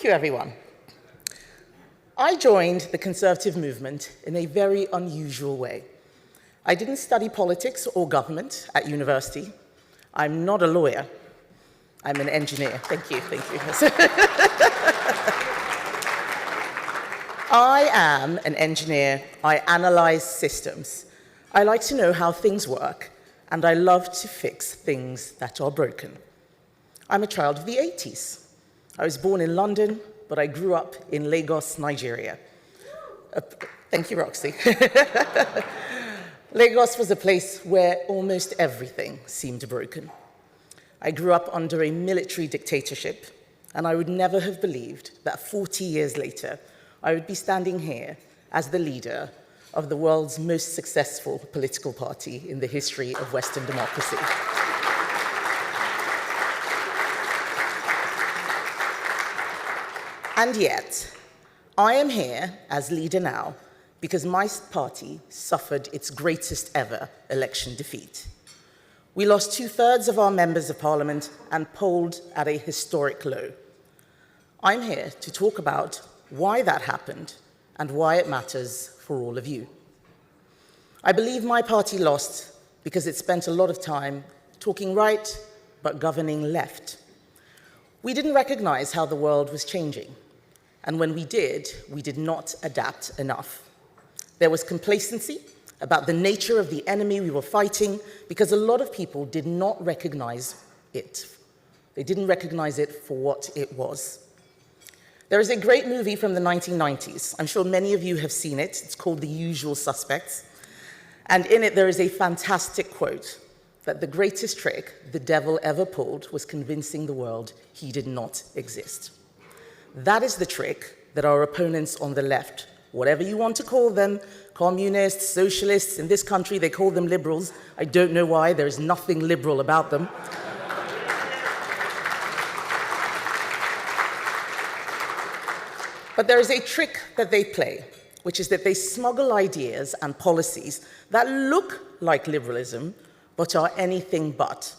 Thank you, everyone. I joined the Conservative movement in a very unusual way. I didn't study politics or government at university. I'm not a lawyer. I'm an engineer. Thank you. I am an engineer. I analyze systems. I like to know how things work, and I love to fix things that are broken. I'm a child of the 80s. I was born in London, but I grew up in Lagos, Nigeria. Thank you, Roxy. Lagos was a place where almost everything seemed broken. I grew up under a military dictatorship, and I would never have believed that 40 years later, I would be standing here as the leader of the world's most successful political party in the history of Western democracy. And yet, I am here as leader now because my party suffered its greatest ever election defeat. We lost 2/3 of our members of parliament and polled at a historic low. I'm here to talk about why that happened and why it matters for all of you. I believe my party lost because it spent a lot of time talking right but governing left. We didn't recognize how the world was changing, and when we did not adapt enough. There was complacency about the nature of the enemy we were fighting because a lot of people did not recognize it. They didn't recognize it for what it was. There is a great movie from the 1990s. I'm sure many of you have seen it. It's called The Usual Suspects. And in it, there is a fantastic quote that the greatest trick the devil ever pulled was convincing the world he did not exist. That is the trick that our opponents on the left, whatever you want to call them, communists, socialists, in this country they call them liberals. I don't know why, there is nothing liberal about them. But there is a trick that they play, which is that they smuggle ideas and policies that look like liberalism, but are anything but.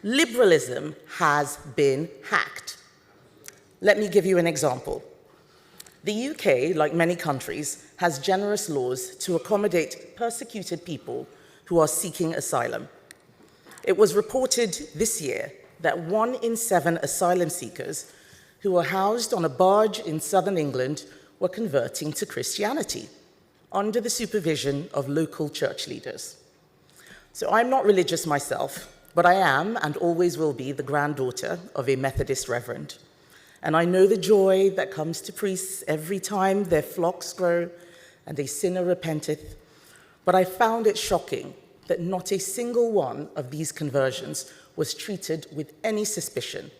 Liberalism has been hacked. Let me give you an example. The UK, like many countries, has generous laws to accommodate persecuted people who are seeking asylum. It was reported this year that 1 in 7 asylum seekers who were housed on a barge in southern England were converting to Christianity under the supervision of local church leaders. So I'm not religious myself, but I am and always will be the granddaughter of a Methodist reverend. And I know the joy that comes to priests every time their flocks grow and a sinner repenteth. But I found it shocking that not a single one of these conversions was treated with any suspicion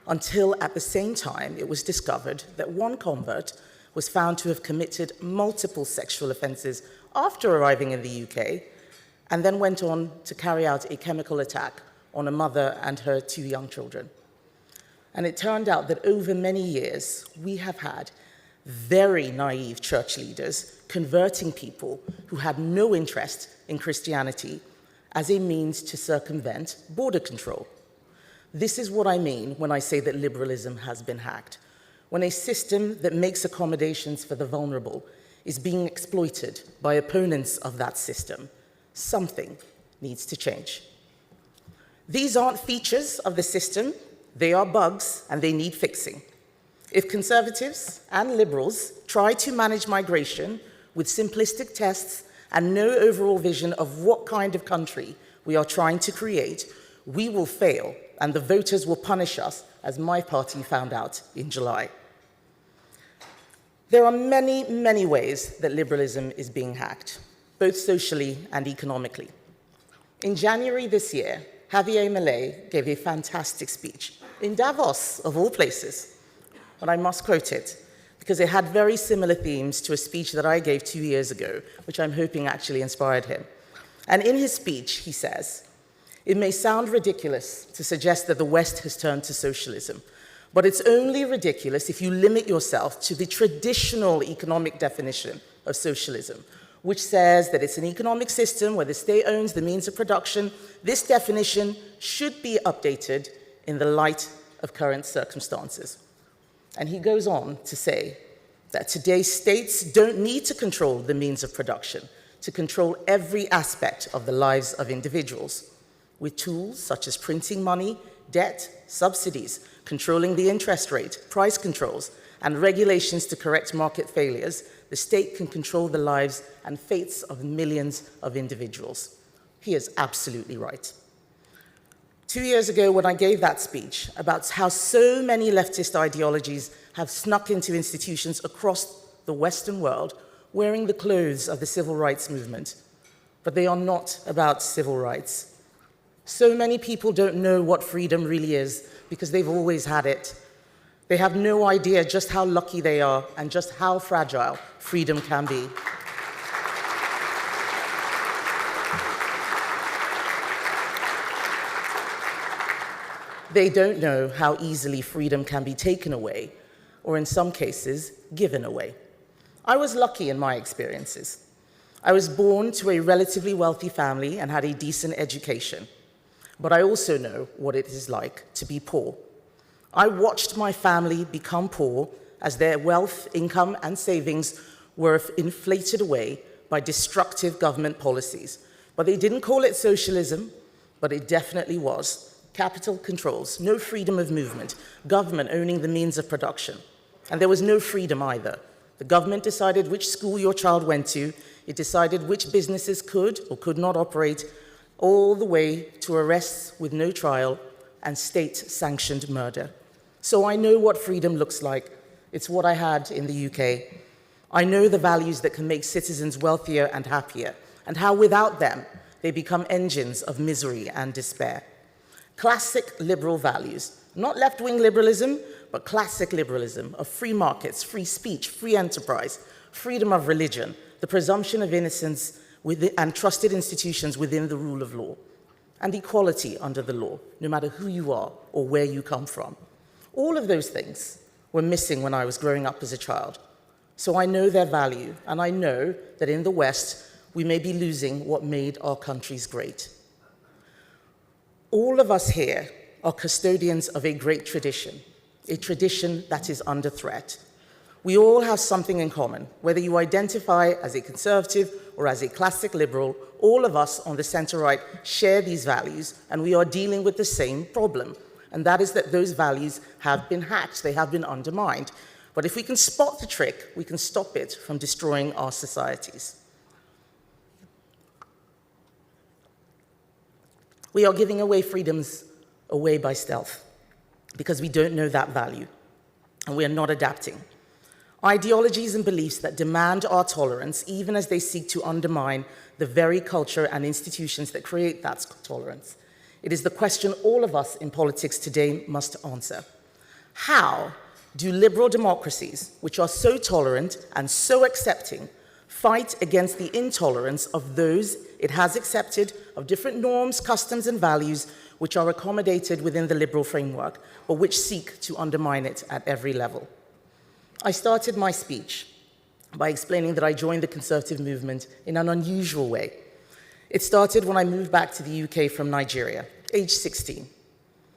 until at the same time it was discovered that one convert was found to have committed multiple sexual offenses after arriving in the UK and then went on to carry out a chemical attack on a mother and her 2 young children. And it turned out that over many years, we have had very naive church leaders converting people who had no interest in Christianity as a means to circumvent border control. This is what I mean when I say that liberalism has been hacked. When a system that makes accommodations for the vulnerable is being exploited by opponents of that system, something needs to change. These aren't features of the system. They are bugs, and they need fixing. If conservatives and liberals try to manage migration with simplistic tests and no overall vision of what kind of country we are trying to create, we will fail, and the voters will punish us, as my party found out in July. There are many, many ways that liberalism is being hacked, both socially and economically. In January this year, Javier Milei gave a fantastic speech in Davos, of all places. But I must quote it, because it had very similar themes to a speech that I gave 2 years ago, which I'm hoping actually inspired him. And in his speech, he says, "It may sound ridiculous to suggest that the West has turned to socialism, but it's only ridiculous if you limit yourself to the traditional economic definition of socialism, which says that it's an economic system where the state owns the means of production. This definition should be updated in the light of current circumstances." And he goes on to say that today states don't need to control the means of production to control every aspect of the lives of individuals. With tools such as printing money, debt, subsidies, controlling the interest rate, price controls, and regulations to correct market failures, the state can control the lives and fates of millions of individuals. He is absolutely right. 2 years ago, when I gave that speech about how so many leftist ideologies have snuck into institutions across the Western world, wearing the clothes of the civil rights movement, but they are not about civil rights. So many people don't know what freedom really is because they've always had it. They have no idea just how lucky they are and just how fragile freedom can be. They don't know how easily freedom can be taken away, or in some cases, given away. I was lucky in my experiences. I was born to a relatively wealthy family and had a decent education. But I also know what it is like to be poor. I watched my family become poor as their wealth, income, and savings were inflated away by destructive government policies. But they didn't call it socialism, but it definitely was. Capital controls, no freedom of movement, government owning the means of production. And there was no freedom either. The government decided which school your child went to, it decided which businesses could or could not operate, all the way to arrests with no trial and state-sanctioned murder. So I know what freedom looks like. It's what I had in the UK. I know the values that can make citizens wealthier and happier, and how without them, they become engines of misery and despair. Classic liberal values, not left-wing liberalism, but classic liberalism of free markets, free speech, free enterprise, freedom of religion, the presumption of innocence and trusted institutions within the rule of law, and equality under the law, no matter who you are or where you come from. All of those things were missing when I was growing up as a child. So I know their value, and I know that in the West, we may be losing what made our countries great. All of us here are custodians of a great tradition, a tradition that is under threat. We all have something in common, whether you identify as a conservative or as a classic liberal, all of us on the center-right share these values, and we are dealing with the same problem, and that is that those values have been hacked, they have been undermined. But if we can spot the trick, we can stop it from destroying our societies. We are giving away freedoms away by stealth because we don't know that value, and we are not adapting. Ideologies and beliefs that demand our tolerance, even as they seek to undermine the very culture and institutions that create that tolerance. It is the question all of us in politics today must answer. How do liberal democracies, which are so tolerant and so accepting, fight against the intolerance of those it has accepted, of different norms, customs, and values which are accommodated within the liberal framework, but which seek to undermine it at every level? I started my speech by explaining that I joined the conservative movement in an unusual way. It started when I moved back to the UK from Nigeria, age 16.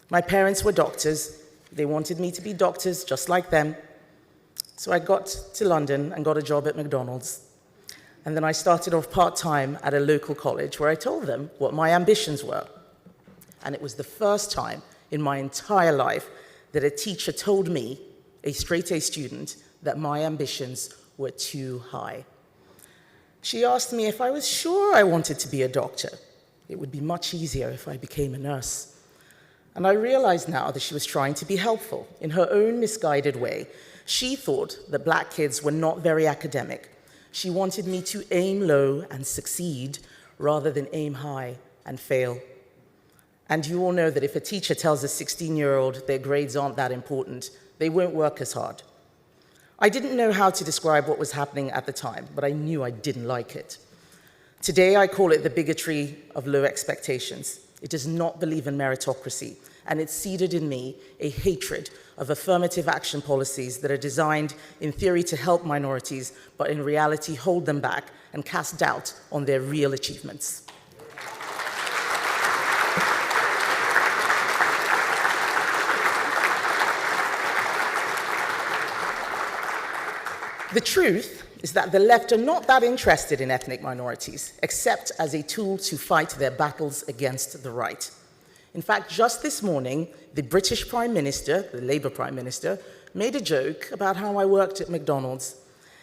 My parents were doctors. They wanted me to be doctors just like them. So I got to London and got a job at McDonald's. And then I started off part-time at a local college where I told them what my ambitions were. And it was the first time in my entire life that a teacher told me, a straight-A student, that my ambitions were too high. She asked me if I was sure I wanted to be a doctor. It would be much easier if I became a nurse. And I realize now that she was trying to be helpful. In her own misguided way, she thought that black kids were not very academic. She wanted me to aim low and succeed rather than aim high and fail. And you all know that if a teacher tells a 16-year-old their grades aren't that important, they won't work as hard. I didn't know how to describe what was happening at the time, but I knew I didn't like it. Today, I call it the bigotry of low expectations. It does not believe in meritocracy, and it seeded in me a hatred of affirmative action policies that are designed, in theory, to help minorities, but in reality hold them back and cast doubt on their real achievements. The truth is that the left are not that interested in ethnic minorities, except as a tool to fight their battles against the right. In fact, just this morning, the British Prime Minister, the Labour Prime Minister, made a joke about how I worked at McDonald's.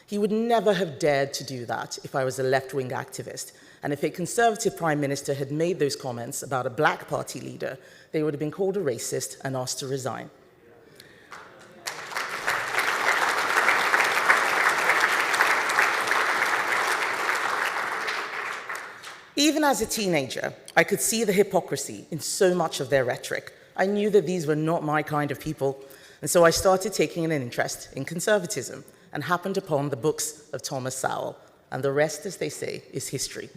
He would never have dared to do that if I was a left-wing activist. And if a Conservative Prime Minister had made those comments about a black party leader, they would have been called a racist and asked to resign. Even as a teenager, I could see the hypocrisy in so much of their rhetoric. I knew that these were not my kind of people, and so I started taking an interest in conservatism and happened upon the books of Thomas Sowell, and the rest, as they say, is history.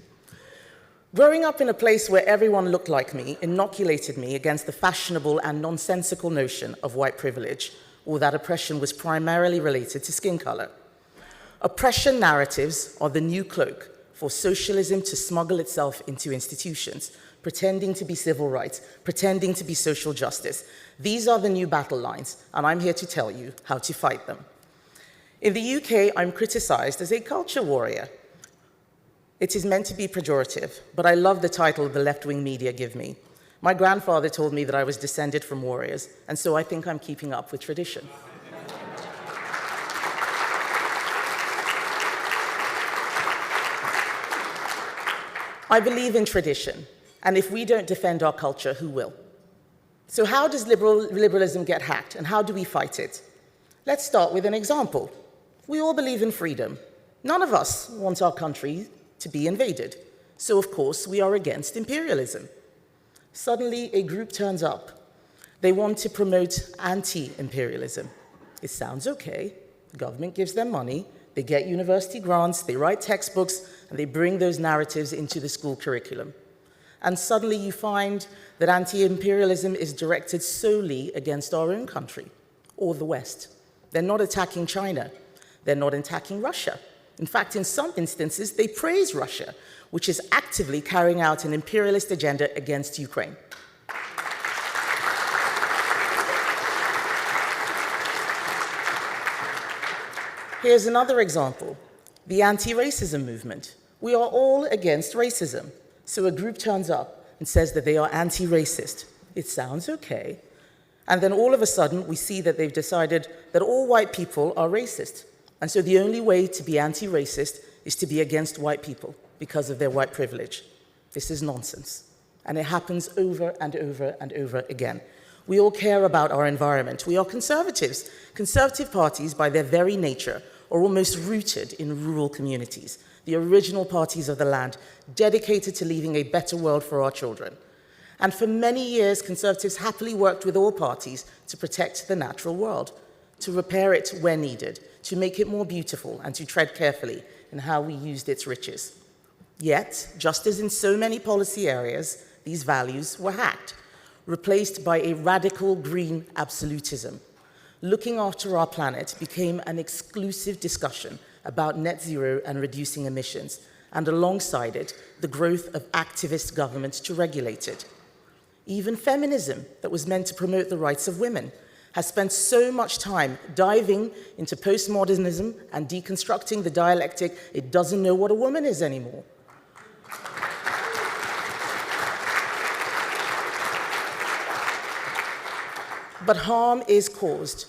Growing up in a place where everyone looked like me inoculated me against the fashionable and nonsensical notion of white privilege, or that oppression was primarily related to skin color. Oppression narratives are the new cloak for socialism to smuggle itself into institutions, pretending to be civil rights, pretending to be social justice. These are the new battle lines, and I'm here to tell you how to fight them. In the UK, I'm criticized as a culture warrior. It is meant to be pejorative, but I love the title the left-wing media give me. My grandfather told me that I was descended from warriors, and so I think I'm keeping up with tradition. I believe in tradition, and if we don't defend our culture, who will? So how does liberalism get hacked, and how do we fight it? Let's start with an example. We all believe in freedom. None of us want our country to be invaded, so of course we are against imperialism. Suddenly, a group turns up. They want to promote anti-imperialism. It sounds okay. The government gives them money, they get university grants, they write textbooks, and they bring those narratives into the school curriculum. And suddenly you find that anti-imperialism is directed solely against our own country, or the West. They're not attacking China. They're not attacking Russia. In fact, in some instances, they praise Russia, which is actively carrying out an imperialist agenda against Ukraine. Here's another example, the anti-racism movement. We are all against racism. So a group turns up and says that they are anti-racist. It sounds okay. And then all of a sudden, we see that they've decided that all white people are racist. And so the only way to be anti-racist is to be against white people because of their white privilege. This is nonsense. And it happens over and over and over again. We all care about our environment. We are conservatives. Conservative parties, by their very nature, are almost rooted in rural communities, the original parties of the land, dedicated to leaving a better world for our children. And for many years, conservatives happily worked with all parties to protect the natural world, to repair it where needed, to make it more beautiful, and to tread carefully in how we used its riches. Yet, just as in so many policy areas, these values were hacked, replaced by a radical green absolutism. Looking after our planet became an exclusive discussion about net zero and reducing emissions, and alongside it, the growth of activist governments to regulate it. Even feminism, that was meant to promote the rights of women, has spent so much time diving into postmodernism and deconstructing the dialectic, it doesn't know what a woman is anymore. But harm is caused.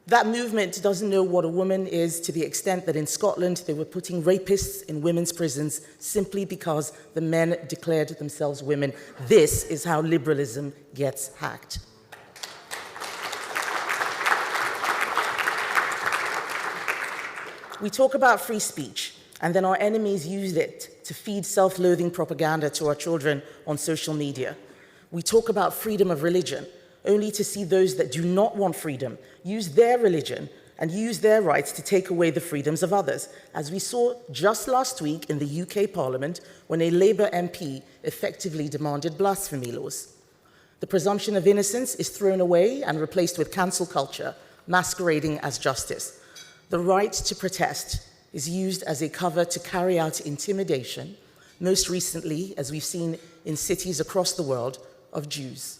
That movement doesn't know what a woman is to the extent that in Scotland they were putting rapists in women's prisons simply because the men declared themselves women. This is how liberalism gets hacked. We talk about free speech, and then our enemies use it to feed self-loathing propaganda to our children on social media. We talk about freedom of religion, only to see those that do not want freedom use their religion and use their rights to take away the freedoms of others, as we saw just last week in the UK Parliament when a Labour MP effectively demanded blasphemy laws. The presumption of innocence is thrown away and replaced with cancel culture, masquerading as justice. The right to protest is used as a cover to carry out intimidation, most recently, as we've seen in cities across the world, of Jews.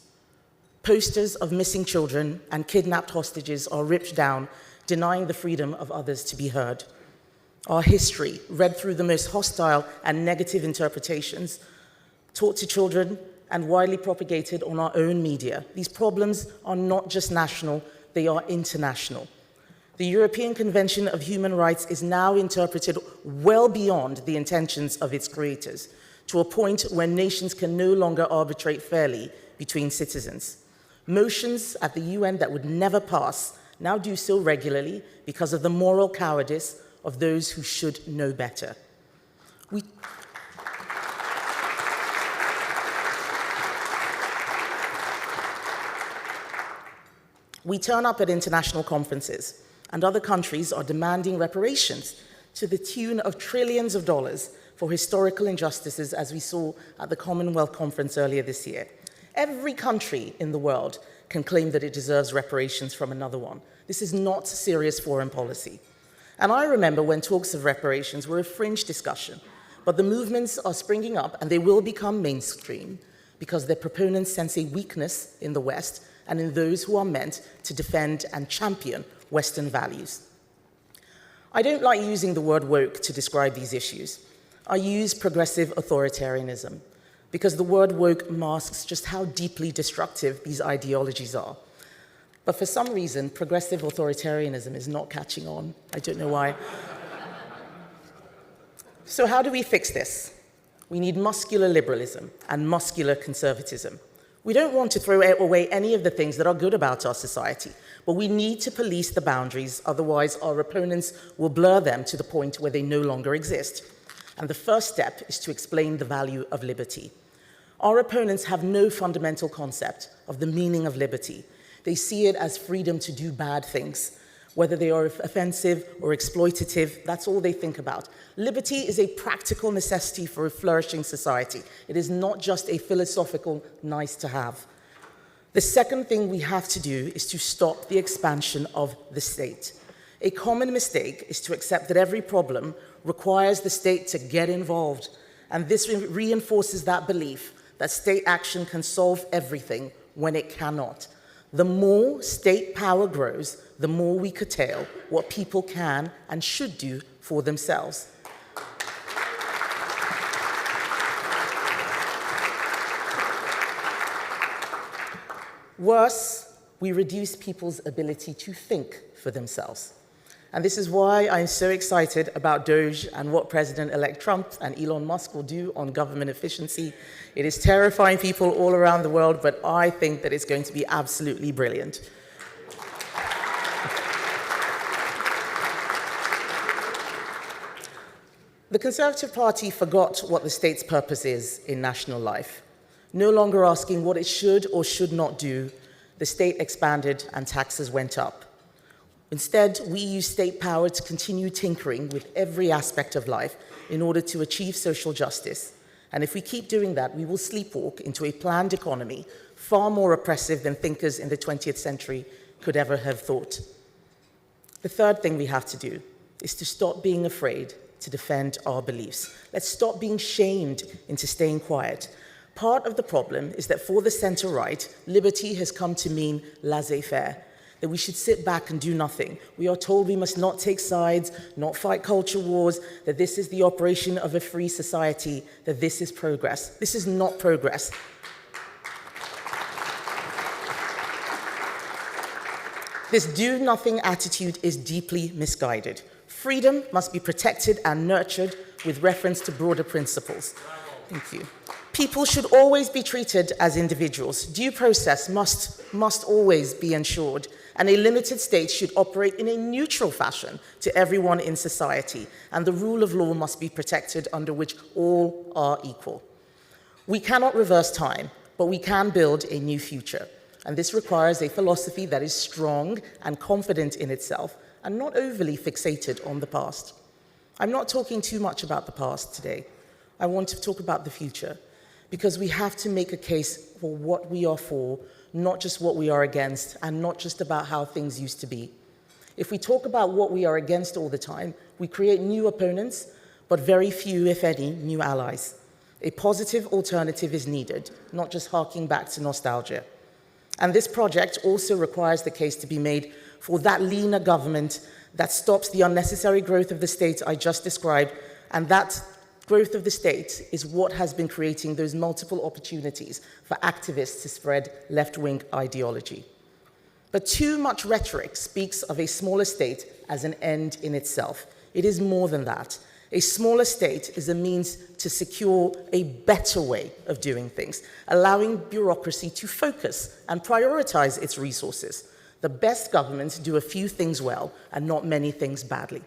Posters of missing children and kidnapped hostages are ripped down denying the freedom of others to be heard. Our history, read through the most hostile and negative interpretations, taught to children and widely propagated on our own media. These problems are not just national, they are international. The European Convention of Human Rights is now interpreted well beyond the intentions of its creators, to a point where nations can no longer arbitrate fairly between citizens. Motions at the UN that would never pass now do so regularly because of the moral cowardice of those who should know better. We turn up at international conferences, and other countries are demanding reparations to the tune of trillions of dollars for historical injustices, as we saw at the Commonwealth Conference earlier this year. Every country in the world can claim that it deserves reparations from another one. This is not serious foreign policy. And I remember when talks of reparations were a fringe discussion, but the movements are springing up and they will become mainstream because their proponents sense a weakness in the West and in those who are meant to defend and champion Western values. I don't like using the word woke to describe these issues. I use progressive authoritarianism because the word woke masks just how deeply destructive these ideologies are. But for some reason, progressive authoritarianism is not catching on. I don't know why. So how do we fix this? We need muscular liberalism and muscular conservatism. We don't want to throw away any of the things that are good about our society, but we need to police the boundaries, otherwise our opponents will blur them to the point where they no longer exist. And the first step is to explain the value of liberty. Our opponents have no fundamental concept of the meaning of liberty. They see it as freedom to do bad things. Whether they are offensive or exploitative, that's all they think about. Liberty is a practical necessity for a flourishing society. It is not just a philosophical nice to have. The second thing we have to do is to stop the expansion of the state. A common mistake is to accept that every problem requires the state to get involved, and this reinforces that belief that state action can solve everything when it cannot. The more state power grows, the more we curtail what people can and should do for themselves. Worse, we reduce people's ability to think for themselves. And this is why I'm so excited about Doge and what President-elect Trump and Elon Musk will do on government efficiency. It is terrifying people all around the world, but I think that it's going to be absolutely brilliant. The Conservative Party forgot what the state's purpose is in national life. No longer asking what it should or should not do, the state expanded and taxes went up. Instead, we use state power to continue tinkering with every aspect of life in order to achieve social justice. And if we keep doing that, we will sleepwalk into a planned economy far more oppressive than thinkers in the 20th century could ever have thought. The third thing we have to do is to stop being afraid to defend our beliefs. Let's stop being shamed into staying quiet. Part of the problem is that for the center-right, liberty has come to mean laissez-faire, that we should sit back and do nothing. We are told we must not take sides, not fight culture wars, that this is the operation of a free society, that this is progress. This is not progress. This do-nothing attitude is deeply misguided. Freedom must be protected and nurtured with reference to broader principles. Thank you. People should always be treated as individuals. Due process must always be ensured, and a limited state should operate in a neutral fashion to everyone in society, and the rule of law must be protected, under which all are equal. We cannot reverse time, but we can build a new future, and this requires a philosophy that is strong and confident in itself, and not overly fixated on the past. I'm not talking too much about the past today. I want to talk about the future, because we have to make a case for what we are for, not just what we are against, and not just about how things used to be. If we talk about what we are against all the time, we create new opponents, but very few, if any, new allies. A positive alternative is needed, not just harking back to nostalgia. And this project also requires the case to be made for that leaner government that stops the unnecessary growth of the state I just described, and that growth of the state is what has been creating those multiple opportunities for activists to spread left-wing ideology. But too much rhetoric speaks of a smaller state as an end in itself. It is more than that. A smaller state is a means to secure a better way of doing things, allowing bureaucracy to focus and prioritize its resources. The best governments do a few things well and not many things badly.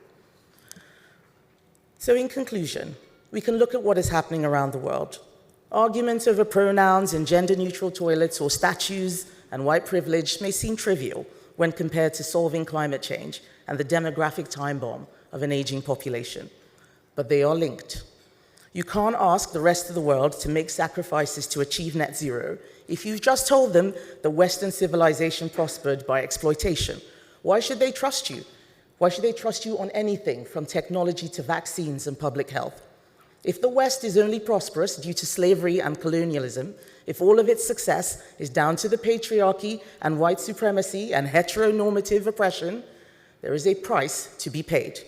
So in conclusion, we can look at what is happening around the world. Arguments over pronouns and gender-neutral toilets or statues and white privilege may seem trivial when compared to solving climate change and the demographic time bomb of an aging population. But they are linked. You can't ask the rest of the world to make sacrifices to achieve net zero if you've just told them that Western civilization prospered by exploitation. Why should they trust you? Why should they trust you on anything from technology to vaccines and public health? If the West is only prosperous due to slavery and colonialism, if all of its success is down to the patriarchy and white supremacy and heteronormative oppression, there is a price to be paid.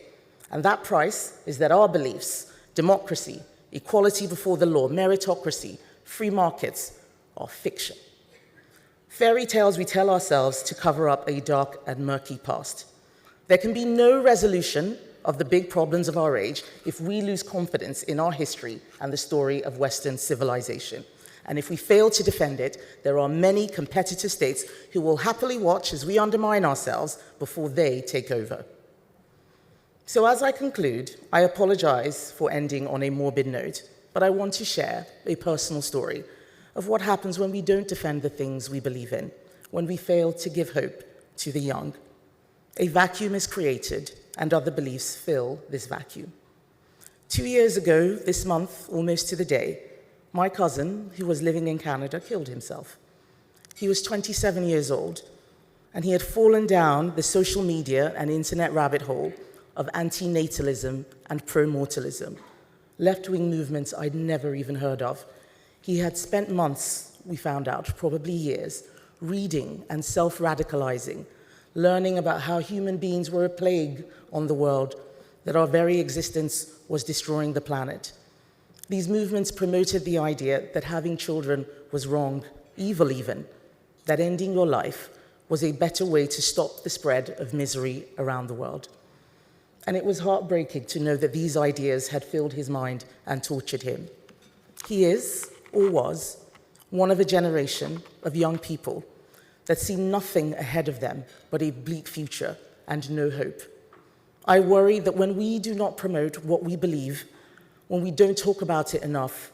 And that price is that our beliefs, democracy, equality before the law, meritocracy, free markets, are fiction. Fairy tales we tell ourselves to cover up a dark and murky past. There can be no resolution of the big problems of our age if we lose confidence in our history and the story of Western civilization. And if we fail to defend it, there are many competitor states who will happily watch as we undermine ourselves before they take over. So as I conclude, I apologize for ending on a morbid note, but I want to share a personal story of what happens when we don't defend the things we believe in, when we fail to give hope to the young. A vacuum is created, and other beliefs fill this vacuum. 2 years ago, this month, almost to the day, my cousin, who was living in Canada, killed himself. He was 27 years old, and he had fallen down the social media and internet rabbit hole of anti-natalism and pro-mortalism, left-wing movements I'd never even heard of. He had spent months, we found out, probably years, reading and self-radicalizing, learning about how human beings were a plague on the world, that our very existence was destroying the planet. These movements promoted the idea that having children was wrong, evil even, that ending your life was a better way to stop the spread of misery around the world. And it was heartbreaking to know that these ideas had filled his mind and tortured him. He is, or was, one of a generation of young people that see nothing ahead of them but a bleak future and no hope. I worry that when we do not promote what we believe, when we don't talk about it enough,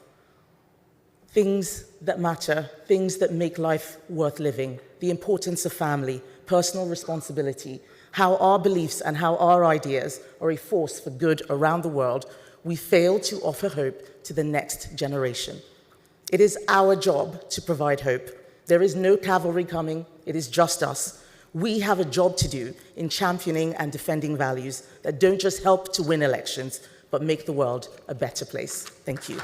things that matter, things that make life worth living, the importance of family, personal responsibility, how our beliefs and how our ideas are a force for good around the world, we fail to offer hope to the next generation. It is our job to provide hope. There is no cavalry coming, it is just us. We have a job to do in championing and defending values that don't just help to win elections, but make the world a better place. Thank you.